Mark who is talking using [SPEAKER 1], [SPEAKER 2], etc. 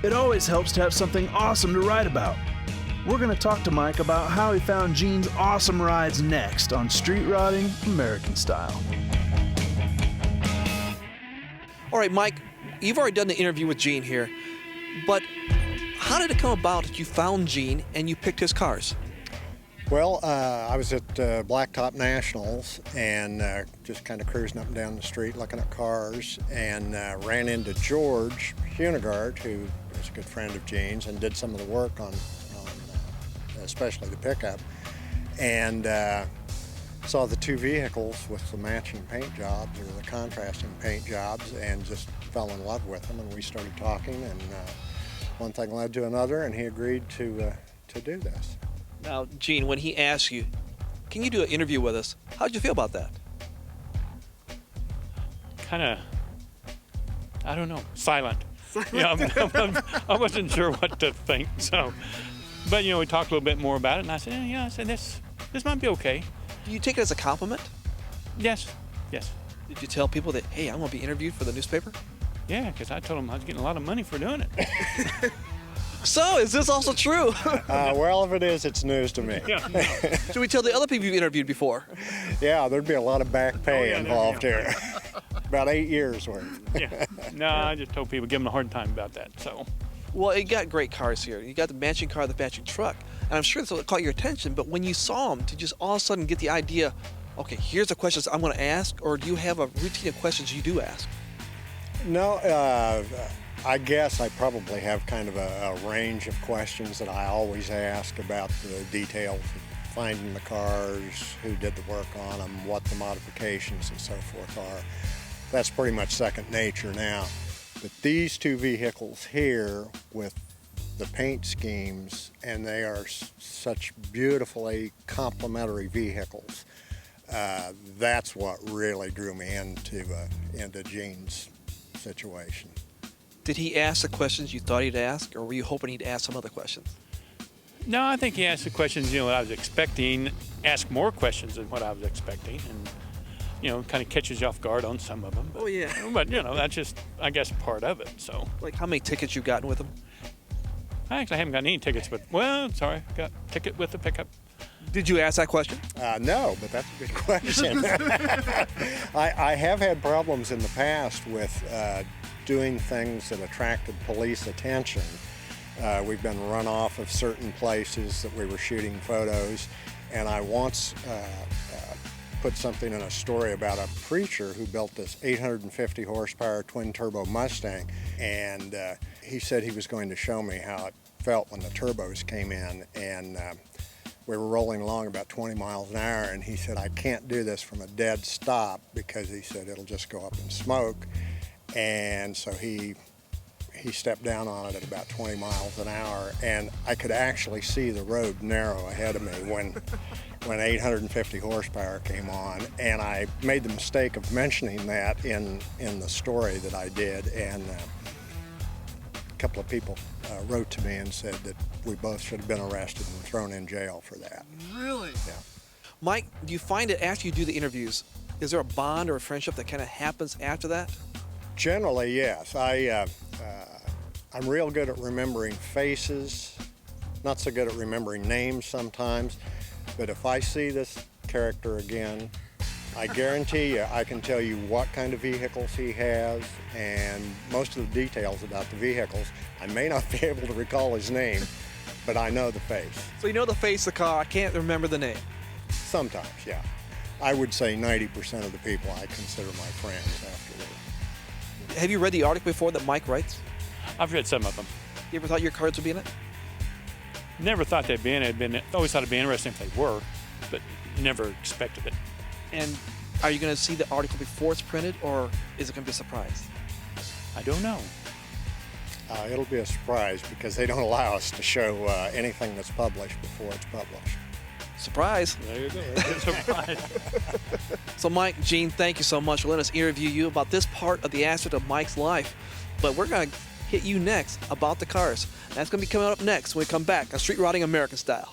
[SPEAKER 1] It always helps to have something awesome to write about. We're going to talk to Mike about how he found Gene's awesome rides next on Street Rodding American Style.
[SPEAKER 2] All right, Mike, you've already done the interview with Gene here, but how did it come about that you found Gene and you picked his cars?
[SPEAKER 3] Well, I was at Blacktop Nationals and just kind of cruising up and down the street looking at cars and ran into George Hunegard, who is a good friend of Gene's and did some of the work on especially the pickup, and saw the two vehicles with the matching paint jobs or the contrasting paint jobs and just fell in love with them, and we started talking, and one thing led to another, and he agreed to do this.
[SPEAKER 2] Now, Gene, when he asked you, can you do an interview with us, how did you feel about that?
[SPEAKER 4] Kind of, I don't know, silent. Yeah, I wasn't sure what to think, so. But, we talked a little bit more about it, and I said, yeah, this might be okay.
[SPEAKER 2] Do you take it as a compliment?
[SPEAKER 4] Yes.
[SPEAKER 2] Did you tell people that, hey, I'm going to be interviewed for the newspaper?
[SPEAKER 4] Yeah, because I told them I was getting a lot of money for doing it.
[SPEAKER 2] So, is this also true?
[SPEAKER 3] Well, if it is, it's news to me.
[SPEAKER 4] Yeah.
[SPEAKER 2] Should we tell the other people you've interviewed before?
[SPEAKER 3] Yeah, there'd be a lot of back pay involved here. About 8 years worth.
[SPEAKER 4] Yeah. No, I just told people, give them a hard time about that, so.
[SPEAKER 2] Well, you got great cars here. You got the matching car, the matching truck. And I'm sure this caught your attention, but when you saw them, did you just all of a sudden get the idea, okay, here's the questions I'm going to ask, or do you have a routine of questions you do ask?
[SPEAKER 3] No, I guess I probably have kind of a range of questions that I always ask about the details of finding the cars, who did the work on them, what the modifications and so forth are. That's pretty much second nature now. But these two vehicles here with the paint schemes, and they are such beautifully complementary vehicles, that's what really drew me into Gene's situation.
[SPEAKER 2] Did he ask the questions you thought he'd ask, or were you hoping he'd ask some other questions?
[SPEAKER 4] No, I think he asked the questions, what I was expecting, asked more questions than what I was expecting, and, kind of catches you off guard on some of them. But,
[SPEAKER 2] oh, yeah.
[SPEAKER 4] But, that's just, I guess, part of it, so.
[SPEAKER 2] Like how many tickets you gotten with him?
[SPEAKER 4] I actually haven't gotten any tickets, but, sorry, got a ticket with the pickup.
[SPEAKER 2] Did you ask that question?
[SPEAKER 3] No, but that's a good question. I have had problems in the past with doing things that attracted police attention. We've been run off of certain places that we were shooting photos, and I once put something in a story about a preacher who built this 850 horsepower twin turbo Mustang, and he said he was going to show me how it felt when the turbos came in, and we were rolling along about 20 miles an hour, and he said, I can't do this from a dead stop because he said it'll just go up in smoke. And so he stepped down on it at about 20 miles an hour, and I could actually see the road narrow ahead of me when 850 horsepower came on, and I made the mistake of mentioning that in the story that I did, and a couple of people wrote to me and said that we both should have been arrested and thrown in jail for that.
[SPEAKER 2] Really?
[SPEAKER 3] Yeah.
[SPEAKER 2] Mike, do you find that after you do the interviews, is there a bond or a friendship that kind of happens after that?
[SPEAKER 3] Generally, yes. I'm real good at remembering faces, not so good at remembering names sometimes, but if I see this character again, I guarantee you I can tell you what kind of vehicles he has and most of the details about the vehicles. I may not be able to recall his name, but I know the face.
[SPEAKER 2] So you know the face of the car, I can't remember the name.
[SPEAKER 3] Sometimes, yeah. I would say 90% of the people I consider my friends afterward.
[SPEAKER 2] Have you read the article before that Mike writes?
[SPEAKER 4] I've read some of them.
[SPEAKER 2] You ever thought your cards would be in it?
[SPEAKER 4] Never thought they'd be in it. Always thought it'd be interesting if they were, but never expected it.
[SPEAKER 2] And are you going to see the article before it's printed, or is it going to be a surprise?
[SPEAKER 4] I don't know.
[SPEAKER 3] It'll be a surprise because they don't allow us to show anything that's published before it's published.
[SPEAKER 2] Surprise.
[SPEAKER 4] There you go. Surprise.
[SPEAKER 2] So Mike, Gene, thank you so much for letting us interview you about this part of the aspect of Mike's life. But we're going to hit you next about the cars. That's going to be coming up next when we come back on Street Rodding American Style.